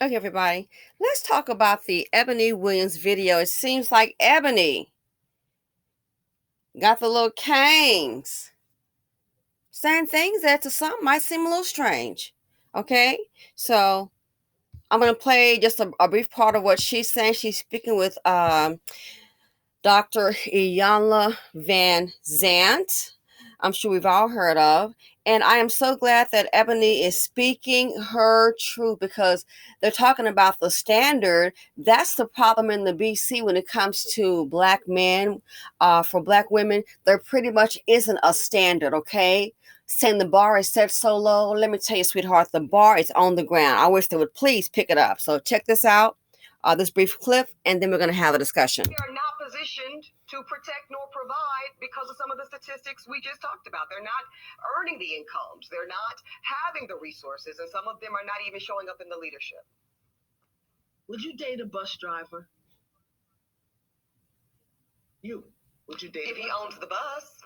Okay, everybody, let's talk about the EbonikWilliams video. It seems like Eboni got the little Kangs saying things that to some might seem a little strange. Okay, so I'm going to play just a brief part of what she's saying. She's speaking with Dr. Iyanla Vanzant. I'm sure we've all heard of. And I am so glad that Eboni is speaking her truth because they're talking about the standard. That's the problem in the BC when it comes to Black men. For Black women, there pretty much isn't a standard, okay? Saying the bar is set so low. Let me tell you, sweetheart, the bar is on the ground. I wish they would please pick it up. So check this out. This brief clip, and then we're going to have a discussion. They are not positioned to protect nor provide because of some of the statistics we just talked about. They're not earning the incomes. They're not having the resources, and some of them are not even showing up in the leadership. Would you date a bus driver? Would you date if he owns the bus?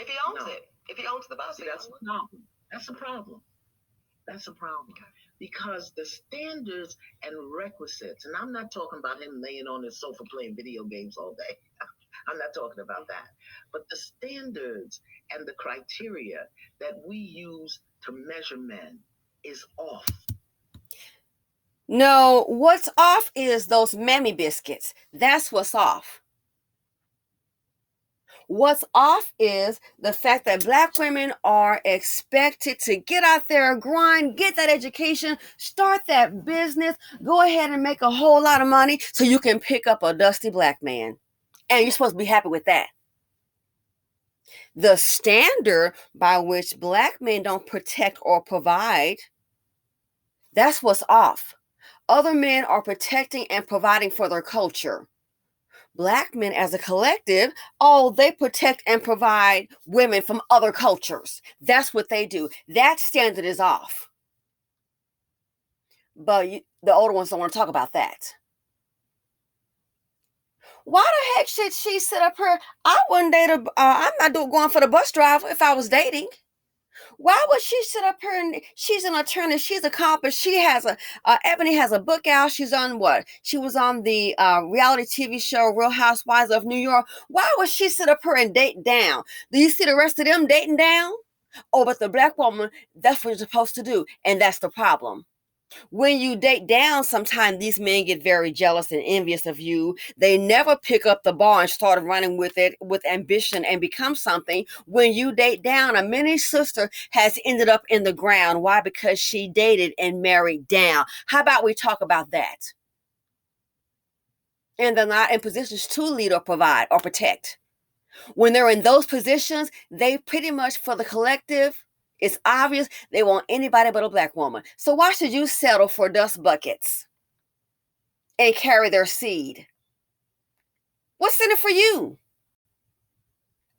If he owns it. If he owns the bus, that's a problem. That's a problem. That's a problem. Okay. Because the standards and requisites, and I'm not talking about him laying on his sofa playing video games all day. I'm not talking about that. But the standards and the criteria that we use to measure men is off. No, what's off is those mammy biscuits. That's what's off. What's off is the fact that Black women are expected to get out there, grind, get that education, start that business, go ahead and make a whole lot of money so you can pick up a dusty Black man. And you're supposed to be happy with that. The standard by which Black men don't protect or provide, that's what's off. Other men are protecting and providing for their culture. Black men as a collective, they protect and provide women from other cultures. That's what they do. That standard is off. But the older ones don't want to talk about that. Why the heck should she sit up here? I wouldn't date I'm not going for the bus driver if I was dating. Why would she sit up here and she's an attorney? She's accomplished. She has Eboni has a book out. She's on what? She was on the reality TV show Real Housewives of New York. Why would she sit up here and date down? Do you see the rest of them dating down? Oh, but the Black woman, that's what you're supposed to do. And that's the problem. When you date down, sometimes these men get very jealous and envious of you. They never pick up the ball and start running with it with ambition and become something. When you date down, a mini sister has ended up in the ground. Why? Because she dated and married down. How about we talk about that? And they're not in positions to lead or provide or protect. When they're in those positions, they pretty much, for the collective, it's obvious they want anybody but a Black woman. So why should you settle for dust buckets and carry their seed? What's in it for you?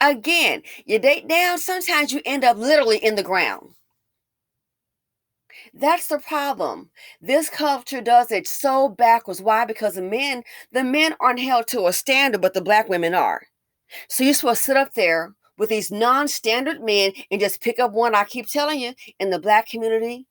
Again, you date down, sometimes you end up literally in the ground. That's the problem. This culture does it so backwards. Why? Because the men aren't held to a standard, but the Black women are. So you're supposed to sit up there with these non-standard men and just pick up one. I keep telling you, in the Black community,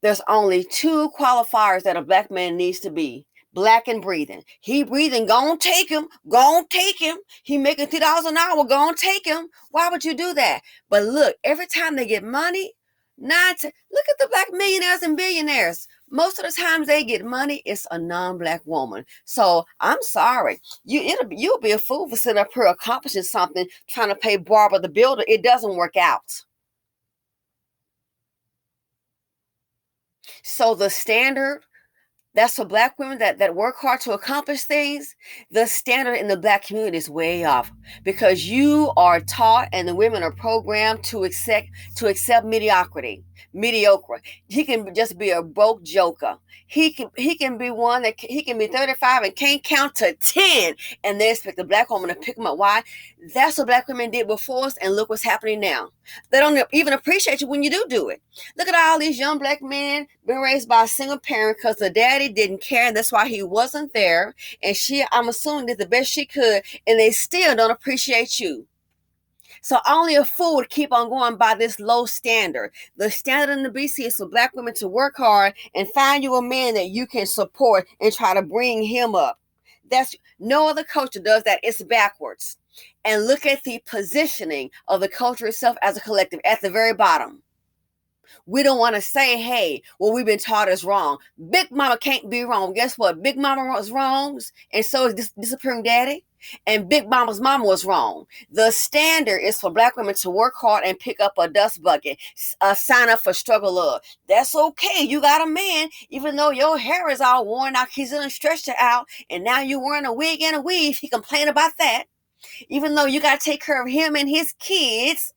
there's only 2 qualifiers that a Black man needs to be. Black and breathing. He breathing, go on, take him. Go on, take him. He making $3 an hour, go on, take him. Why would you do that? But look, every time they get money, look at the Black millionaires and billionaires. Most of the times they get money, it's a non-Black woman. So I'm sorry. You'll be a fool for sitting up here accomplishing something, trying to pay Barbara the builder. It doesn't work out. So the standard, that's for Black women that work hard to accomplish things. The standard in the Black community is way off because you are taught and the women are programmed to accept mediocrity. Mediocre. He can just be a broke joker. He can be one that he can be 35 and can't count to 10, and they expect the Black woman to pick him up. Why? That's what Black women did before us, and look what's happening now. They don't even appreciate you when you do it. Look at all these young Black men been raised by a single parent because the daddy didn't care, and that's why he wasn't there. And I'm assuming, did the best she could, and they still don't appreciate you. So only a fool would keep on going by this low standard. The standard in the BC is for black women to work hard and find you a man that you can support and try to bring him up. That's no other culture does that. It's backwards. And look at the positioning of the culture itself as a collective at the very bottom. We don't want to say, hey, what we've been taught is wrong. Big Mama can't be wrong. Guess what? Big Mama was wrong, and so is disappearing daddy. And Big Mama's mama was wrong. The standard is for black women to work hard and pick up a dust bucket, sign up for struggle love. That's okay. You got a man, even though your hair is all worn out, he's in a stretcher out, and now you're wearing a wig and a weave. He complain about that. Even though you got to take care of him and his kids.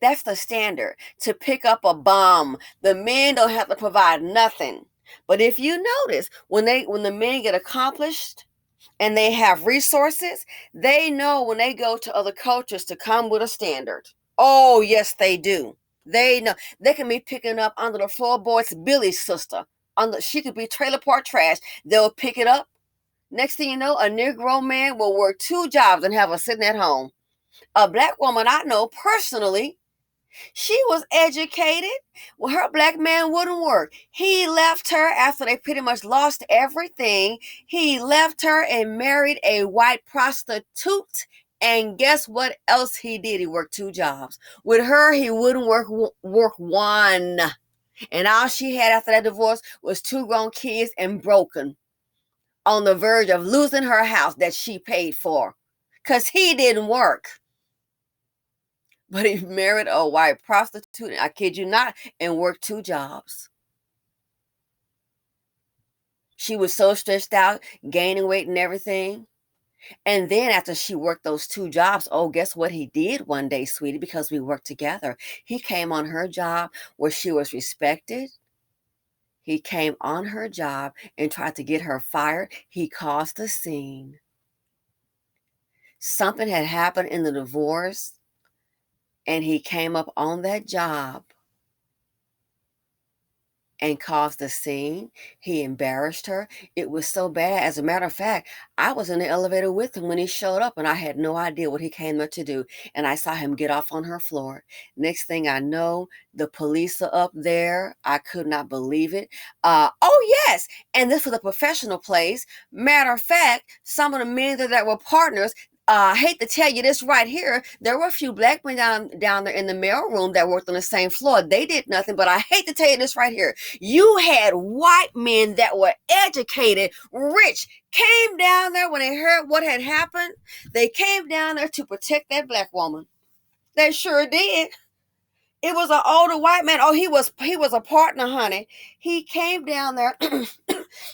That's the standard. To pick up a bomb, the men don't have to provide nothing. But if you notice, when the men get accomplished and they have resources, they know when they go to other cultures to come with a standard. Oh, yes, they do. They know. They can be picking up under the floorboards Billy's sister. She could be trailer park trash. They'll pick it up. Next thing you know, a Negro man will work 2 jobs and have her sitting at home. A black woman I know personally, she was educated. Well, her black man wouldn't work. He left her after they pretty much lost everything. He left her and married a white prostitute. And guess what else he did? He worked 2 jobs. With her, he wouldn't work one. And all she had after that divorce was 2 grown kids and broken, on the verge of losing her house that she paid for, because he didn't work. But he married a white prostitute, I kid you not, and worked 2 jobs. She was so stressed out, gaining weight and everything. And then after she worked those 2 jobs, oh, guess what he did one day, sweetie, because we worked together. He came on her job where she was respected. He came on her job and tried to get her fired. He caused a scene. Something had happened in the divorce, and he came up on that job and caused a scene. He embarrassed her. It was so bad. As a matter of fact, I was in the elevator with him when he showed up, and I had no idea what he came there to do. And I saw him get off on her floor. Next thing I know, the police are up there. I could not believe it. Oh, yes. And this was a professional place. Matter of fact, some of the men that were partners, I hate to tell you this right here, there were a few black men down there in the mail room that worked on the same floor. They did nothing, but I hate to tell you this right here. You had white men that were educated, rich, came down there when they heard what had happened. They came down there to protect that black woman. They sure did. It was an older white man. Oh, he was a partner, honey. He came down there.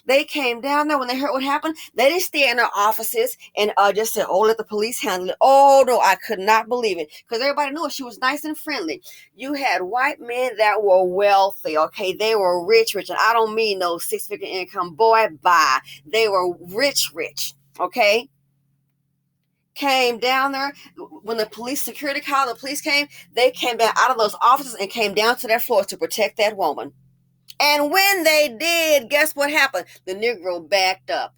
They came down there when they heard what happened. They didn't stay in their offices and just said, oh, let the police handle it. Oh, no, I could not believe it, because everybody knew she was nice and friendly. You had white men that were wealthy, okay? They were rich, and I don't mean no 6-figure income. Boy, bye. They were rich, okay? Came down there. When the security called, the police came, they came down out of those offices and came down to that floor to protect that woman. And when they did, guess what happened? The Negro backed up.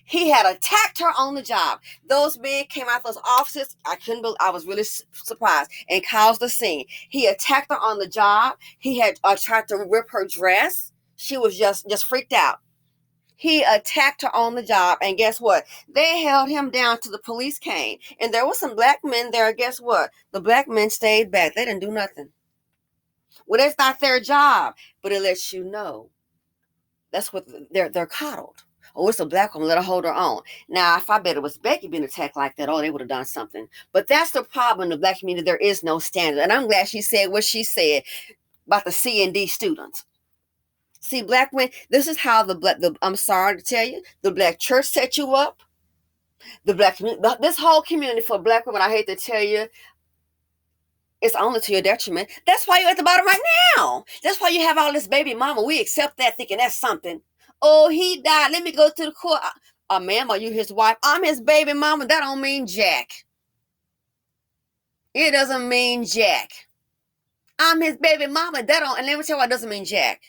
He had attacked her on the job. Those men came out those offices. I was really surprised, and caused a scene. He attacked her on the job. He had tried to rip her dress. She was just freaked out. He attacked her on the job, and guess what? They held him down till the police came. And there were some black men there. Guess what? The black men stayed back. They didn't do nothing. Well, that's not their job, but it lets you know. That's what they're coddled. Oh, it's a black woman, let her hold her own. Now, if I bet it was Becky being attacked like that, oh, they would have done something. But that's the problem in the black community. There is no standard. And I'm glad she said what she said about the C and D students. See, black women, this is how I'm sorry to tell you, the black church set you up. The black community, this whole community for black women, I hate to tell you, it's only to your detriment. That's why you're at the bottom right now. That's why you have all this baby mama. We accept that, thinking that's something. Oh, he died. Let me go to the court. Ma'am, are you his wife? I'm his baby mama. That don't mean jack. It doesn't mean jack. I'm his baby mama. And let me tell you why it doesn't mean jack.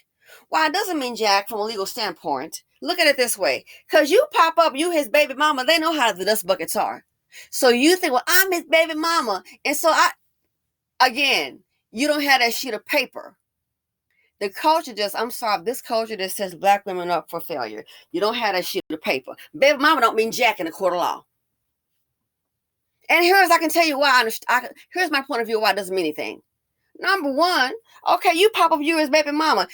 Why it doesn't mean jack from a legal standpoint. Look at it this way. Because you pop up, you his baby mama, they know how the dust buckets are. So you think, well, I'm his baby mama. And so again, you don't have that sheet of paper. The culture I'm sorry, this culture that sets black women up for failure. You don't have that sheet of paper. Baby mama don't mean jack in the court of law. And I can tell you why. Here's my point of view why it doesn't mean anything. Number one, okay, you pop up you as baby mama.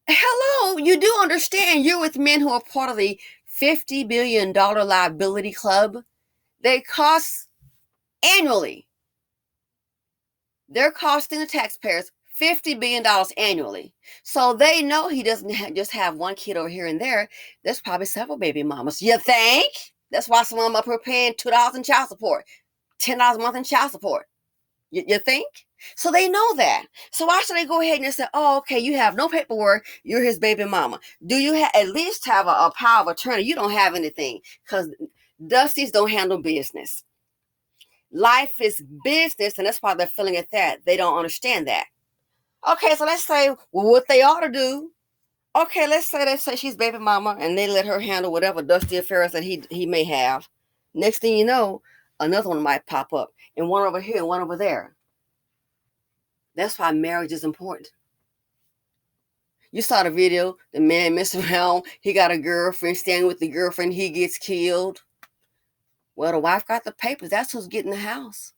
Hello, you do understand you're with men who are part of the $50 billion liability club. They cost annually. They're costing the taxpayers $50 billion annually. So they know he doesn't just have one kid over here and there. There's probably several baby mamas. You think? That's why some of them up here paying $2 in child support, $10 a month in child support. You think? So they know that. So why should they go ahead and say, oh, okay, you have no paperwork. You're his baby mama. Do you at least have a power of attorney? You don't have anything because Dusties don't handle business. Life is business, and that's why they're feeling it that. They don't understand that. Okay, so let's say what they ought to do. Okay, let's say she's baby mama, and they let her handle whatever dusty affairs that he may have. Next thing you know, another one might pop up, and one over here and one over there. That's why marriage is important. You saw the video, the man messing around, he got a girlfriend, standing with the girlfriend, he gets killed. Well, the wife got the papers. That's who's getting the house.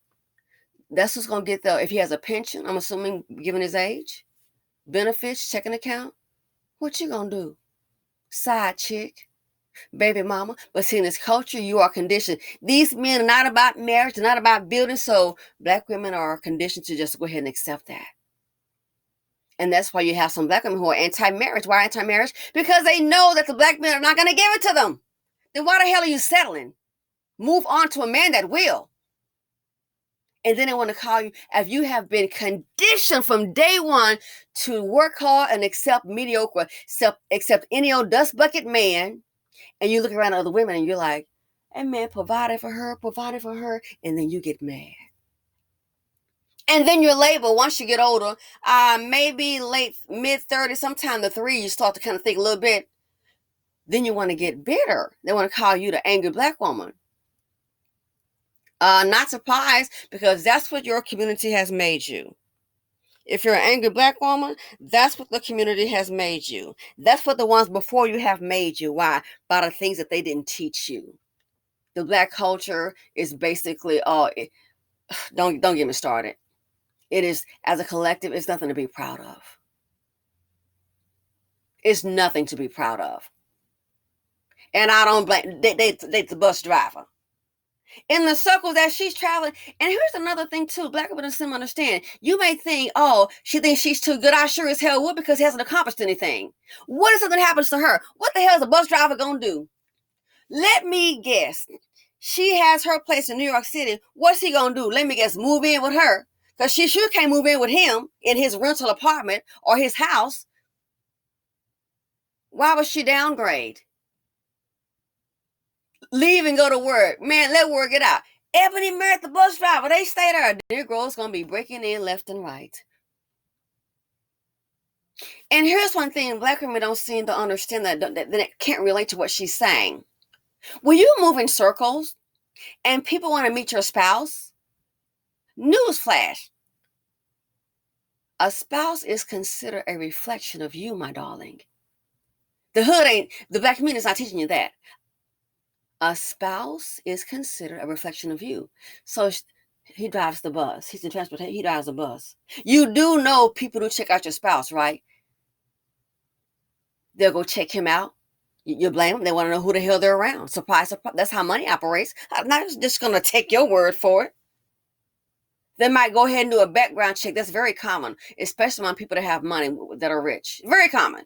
That's who's going to get if he has a pension, I'm assuming, given his age, benefits, checking account. What you going to do? Side chick, baby mama. But see, in this culture, you are conditioned. These men are not about marriage. They're not about building. So black women are conditioned to just go ahead and accept that. And that's why you have some black women who are anti-marriage. Why anti-marriage? Because they know that the black men are not going to give it to them. Then why the hell are you settling? Move on to a man that will. And then they want to call you, if you have been conditioned from day one to work hard and accept mediocre, accept any old dust bucket man, and you look around at other women and you're like, hey man, provided for her, and then you get mad. And then you're labeled, once you get older, maybe late, mid-30s, sometime the 30s, you start to kind of think a little bit. Then you want to get bitter. They want to call you the angry black woman. Not surprised, because that's what your community has made you. If you're an angry black woman, that's what the community has made you. That's what the ones before you have made you. Why? By the things that they didn't teach you. The black culture is basically, don't get me started. It is, as a collective, it's nothing to be proud of. It's nothing to be proud of. And I don't blame, they the bus driver. In the circles that she's traveling. And here's another thing too, black people don't understand. You may think, oh, she thinks she's too good. I sure as hell would, because he hasn't accomplished anything. What if something happens to her? What the hell is a bus driver gonna do? Let me guess. She has her place in New York City. What's he gonna do? Let me guess, move in with her. Because she sure can't move in with him in his rental apartment or his house. Why would she downgrade? Leave and go to work. Man, let work it out. Eboni married the bus driver. They stay there. Their girl's going to be breaking in left and right. And here's one thing. Black women don't seem to understand that they can't relate to what she's saying. When you move in circles and people want to meet your spouse, newsflash, a spouse is considered a reflection of you, my darling. The black community is not teaching you that. A spouse is considered a reflection of you. So he drives the bus. He's in transportation. He drives a bus. You do know people do check out your spouse, right? They'll go check him out. You blame them. They want to know who the hell they're around. Surprise, surprise. That's how money operates. I'm not just going to take your word for it. They might go ahead and do a background check. That's very common, especially among people that have money, that are rich. Very common.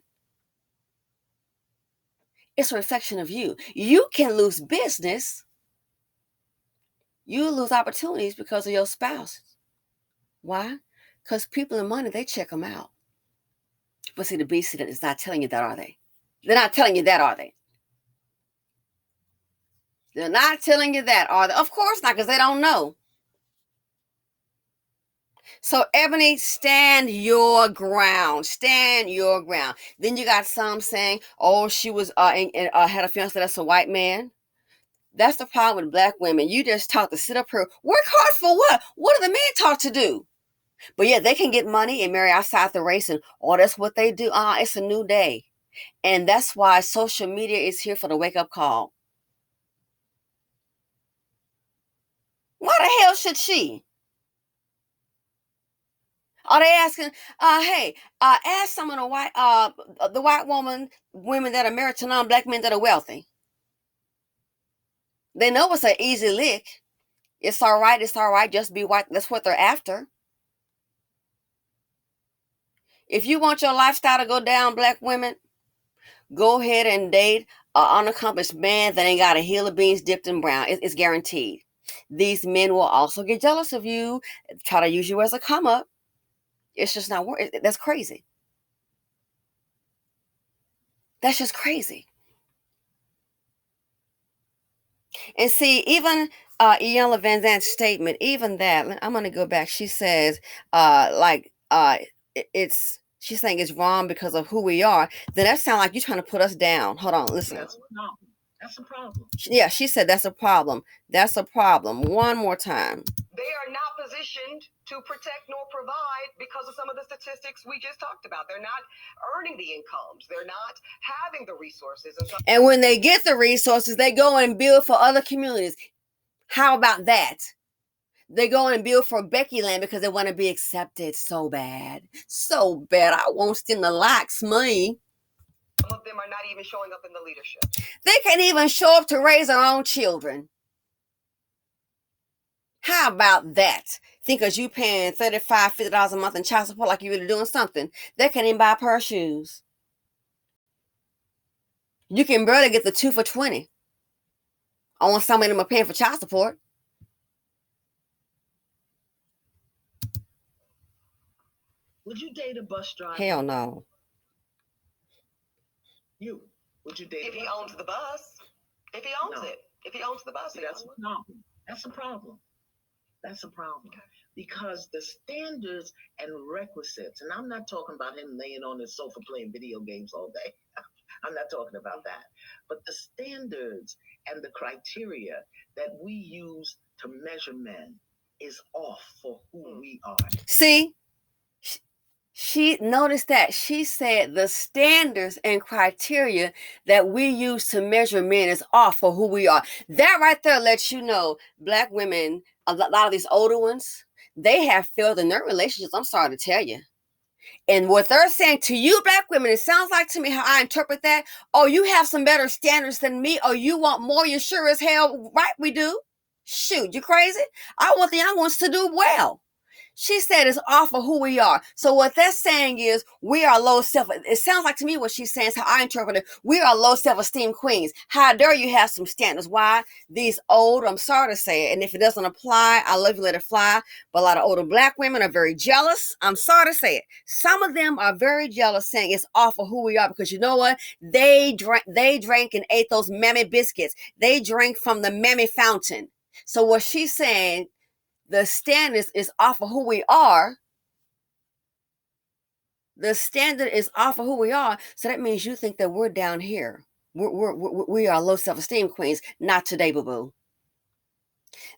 It's a reflection of you. You can lose business. You lose opportunities because of your spouse. Why? Because people in money, they check them out. But see, the BC is not telling you that, are they? They're not telling you that, are they? They're not telling you that, are they? Of course not, because they don't know. So, Eboni, stand your ground. Stand your ground. Then you got some saying, oh, she was had a fiance that's a white man. That's the problem with black women. You just taught to sit up here, work hard for what? What are the men taught to do? But yeah, they can get money and marry outside the race, and that's what they do. It's a new day. And that's why social media is here for the wake-up call. Why the hell should she? Are they asking, hey, ask some of the white women that are married to non-black men that are wealthy. They know it's an easy lick. It's all right, just be white. That's what they're after. If you want your lifestyle to go down, black women, go ahead and date an unaccomplished man that ain't got a hill of beans dipped in brown. It's guaranteed. These men will also get jealous of you, try to use you as a come up. It's just not worth it. That's crazy. That's just crazy. And see, even Iyanla Vanzant's statement, even that, I'm going to go back. She says, she's saying it's wrong because of who we are. Then that sounds like you're trying to put us down. Hold on, listen. That's a problem. Yeah, she said that's a problem. That's a problem. One more time. They are not positioned to protect nor provide because of some of the statistics we just talked about. They're not earning the incomes. They're not having the resources. And when they get the resources, they go and build for other communities. How about that? They go and build for Becky Land because they want to be accepted so bad. So bad. I want them to like me. Some of them are not even showing up in the leadership. They can't even show up to raise their own children. How about that? Think of you paying $35, $50 a month in child support like you're really doing something. They can't even buy a pair of shoes. You can barely get the 2 for $20. I want some of them are paying for child support. Would you date a bus driver? Hell no. Would you date if he owns the bus? If he owns it. If he owns the bus, that's a problem. That's a problem. That's a problem. Okay. Because the standards and requisites, and I'm not talking about him laying on his sofa playing video games all day. I'm not talking about that. But the standards and the criteria that we use to measure men is off for who we are. See? She noticed that she said the standards and criteria that we use to measure men is off for who we are. That right there lets you know black women, a lot of these older ones, they have failed in their relationships. I'm sorry to tell you. And what they're saying to you, black women, it sounds like to me how I interpret that. Oh, you have some better standards than me. Oh, you want more. You sure as hell. Right, we do. Shoot, you crazy? I want the young ones to do well. She said it's off of who we are. So what that's saying is we are low self. It sounds like to me what she's saying is how I interpret it. We are low self-esteem queens. How dare you have some standards? Why? These old, I'm sorry to say it, and if it doesn't apply, I love you, let it fly. But a lot of older black women are very jealous. I'm sorry to say it. Some of them are very jealous, saying it's off of who we are because you know what? They drank and ate those mammy biscuits. They drank from the mammy fountain. So what she's saying, the standard is off of who we are. The standard is off of who we are. So that means you think that we're down here. We are low self-esteem queens. Not today, boo-boo.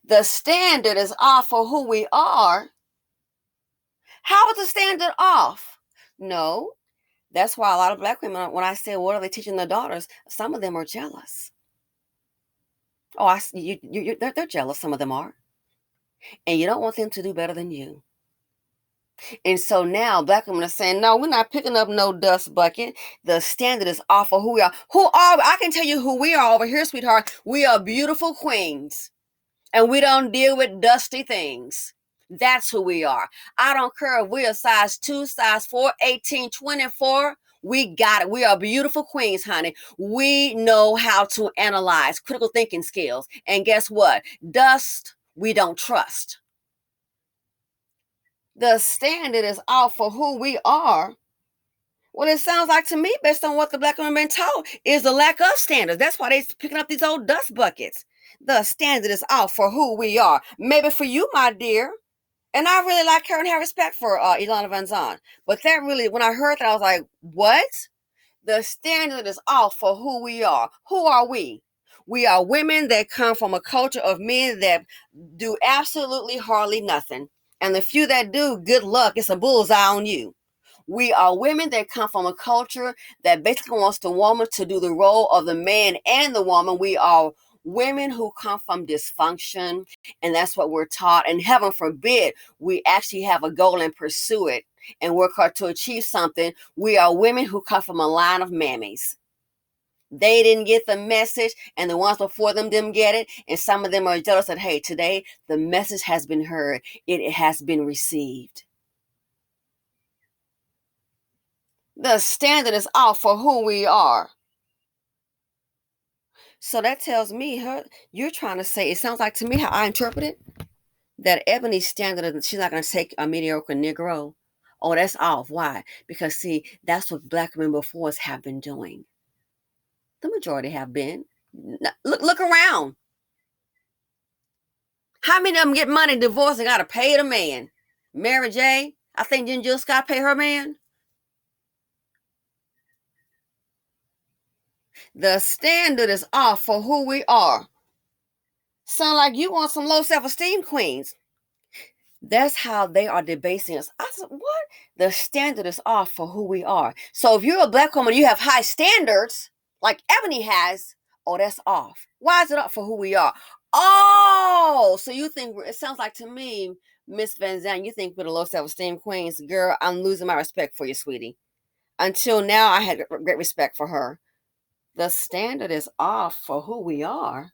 The standard is off of who we are. How is the standard off? No. That's why a lot of black women, when I say, what are they teaching their daughters? Some of them are jealous. Oh, they're jealous. Some of them are. And you don't want them to do better than you. And so now black women are saying, no, we're not picking up no dust bucket. The standard is off of who we are. Who are we? I can tell you who we are over here, sweetheart. We are beautiful queens. And we don't deal with dusty things. That's who we are. I don't care if we're a size 2, size 4, 18, 24. We got it. We are beautiful queens, honey. We know how to analyze, critical thinking skills. And guess what? Dust, we don't trust. The standard is off for who we are. Well, it sounds like to me, based on what the black women been taught, is the lack of standards. That's why they're picking up these old dust buckets. The standard is off for who we are. Maybe for you, my dear. And I really like her and have respect for Iyanla Vanzant. But that really, when I heard that, I was like, what? The standard is off for who we are. Who are we? We are women that come from a culture of men that do absolutely hardly nothing. And the few that do, good luck. It's a bullseye on you. We are women that come from a culture that basically wants the woman to do the role of the man and the woman. We are women who come from dysfunction, and that's what we're taught. And heaven forbid we actually have a goal and pursue it and work hard to achieve something. We are women who come from a line of mammies. They didn't get the message, and the ones before them didn't get it. And some of them are jealous that, hey, today the message has been heard, it has been received. The standard is off for who we are. So that tells me you're trying to say, it sounds like to me how I interpret it, that Ebony's standard, she's not going to take a mediocre Negro. Oh, that's off. Why? Because see, that's what black women before us have been doing. The majority have been. Look around. How many of them get money divorced and got to pay the man? Mary J., I think didn't Jill Scott pay her man? The standard is off for who we are. Sound like you want some low self-esteem queens. That's how they are debasing us. I said, what? The standard is off for who we are. So if you're a black woman, you have high standards, like Ebony has, oh, that's off. Why is it off for who we are? Oh, so you think, it sounds like to me, Miss Vanzant, you think we're the low self-esteem queens. Girl, I'm losing my respect for you, sweetie. Until now, I had great respect for her. The standard is off for who we are.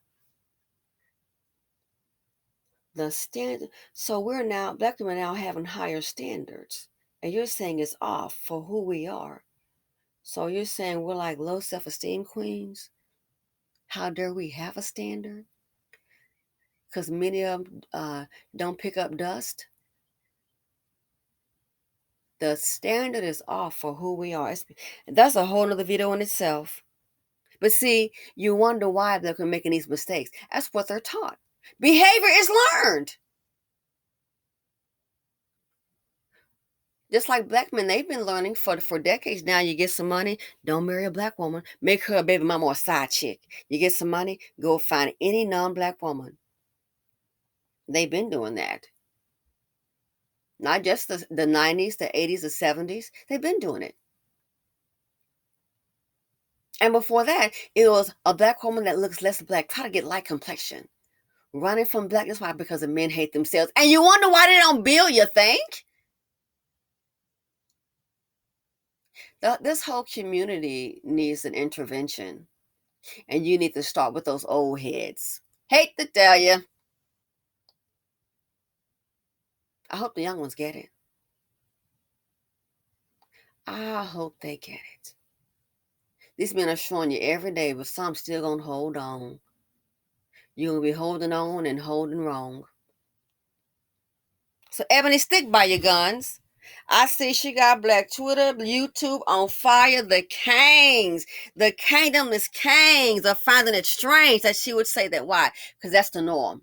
The standard. So we're now, black women now having higher standards. And you're saying it's off for who we are. So you're saying we're like low self-esteem queens? How dare we have a standard? Because many of them don't pick up dust. The standard is off for who we are. That's a whole other video in itself. But see, you wonder why they're making these mistakes. That's what they're taught. Behavior is learned. Just like black men, they've been learning for decades now. You get some money, don't marry a black woman. Make her a baby mama or a side chick. You get some money, go find any non-black woman. They've been doing that. Not just the 90s, the 80s, the 70s. They've been doing it. And before that, it was a black woman that looks less black, try to get light complexion. Running from blackness. Why? Because the men hate themselves. And you wonder why they don't build, you think? This whole community needs an intervention. And you need to start with those old heads. Hate to tell you. I hope the young ones get it. I hope they get it. These men are showing you every day, but some still gonna hold on. You're gonna be holding on and holding wrong. So Ebony, stick by your guns. I see she got Black Twitter, YouTube on fire. The Kangs, the Kingdomless Kangs are finding it strange that she would say that. Why? Because that's the norm.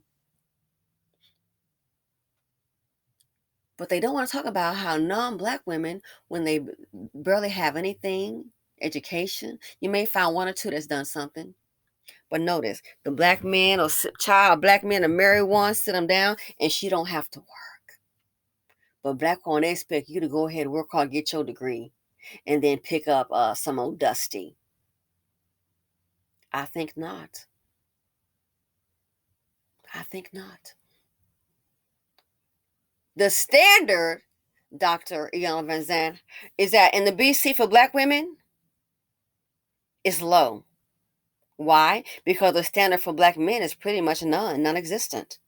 But they don't want to talk about how non-black women, when they barely have anything, education, you may find one or two that's done something. But notice, the black man or child, black man, a married one, sit them down, and she don't have to work. But black women, they expect you to go ahead and work hard, get your degree, and then pick up some old dusty. I think not. I think not. The standard, Dr. Ian Vanzant, is that in the BC for black women is low. Why? Because the standard for black men is pretty much non-existent.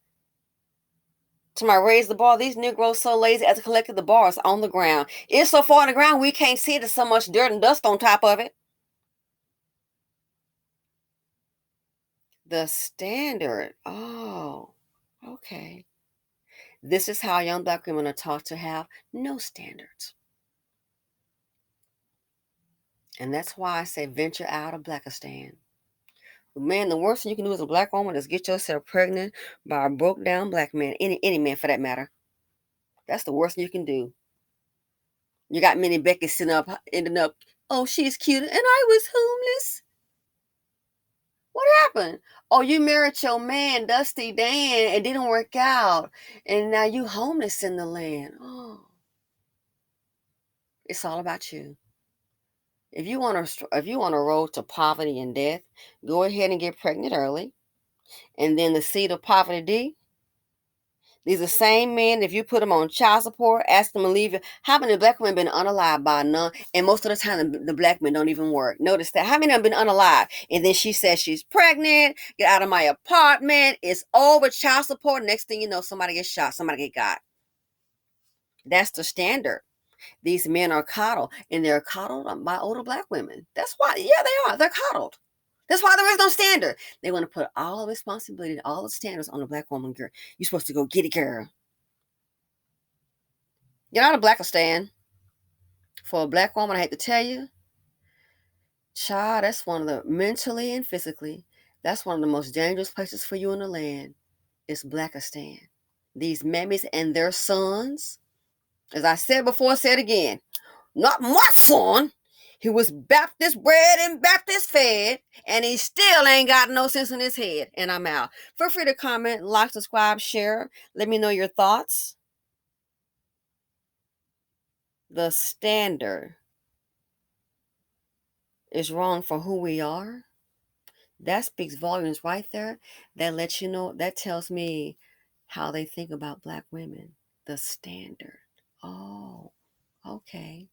To my raise the bar, these Negroes so lazy as to collect the bars on the ground. It's so far on the ground we can't see it. There's so much dirt and dust on top of it. The standard. Oh, okay. This is how young black women are taught to have no standards. And that's why I say venture out of Blackistan. Man, the worst thing you can do as a black woman is get yourself pregnant by a broke down black man, any man for that matter. That's the worst thing you can do. You got Minnie Becky sitting up, ending up, oh, she's cute, and I was homeless. What happened? Oh, you married your man, Dusty Dan, it didn't work out. And now you homeless in the land. Oh, it's all about you. If you want a road to poverty and death, go ahead and get pregnant early. And then the seed of poverty D, these are the same men, if you put them on child support, ask them to leave you. How many black women been unalived by none? And most of the time, the black men don't even work. Notice that. How many have been unalived? And then she says she's pregnant. Get out of my apartment. It's over child support. Next thing you know, somebody gets shot. Somebody get got. That's the standard. These men are coddled. And they're coddled by older black women. That's why, yeah, they are. They're coddled. That's why there is no standard. They want to put all the responsibility, all the standards on the black woman, girl. You're supposed to go get it, girl. You're not a Blackistan. For a black woman, I hate to tell you, child, that's one of the, mentally and physically, that's one of the most dangerous places for you in the land. Is Blackistan. These mammies and their sons, as I said before, said again, not my son. He was Baptist bred and Baptist fed, and he still ain't got no sense in his head. And I'm out. Feel free to comment, like, subscribe, share. Let me know your thoughts. The standard is wrong for who we are. That speaks volumes right there. That lets you know, that tells me how they think about black women. The standard. Oh, okay.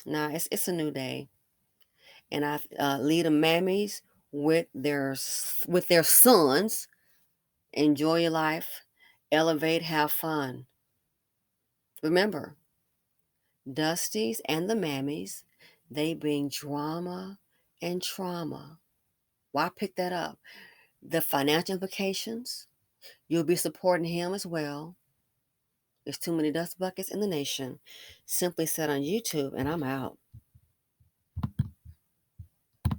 Nah, it's a new day. And I lead the mammies with their sons. Enjoy your life. Elevate, have fun. Remember, Dusties and the mammies, they bring drama and trauma. Why pick that up? The financial implications, you'll be supporting him as well. There's too many dust buckets in the nation. Simply said on YouTube, and I'm out.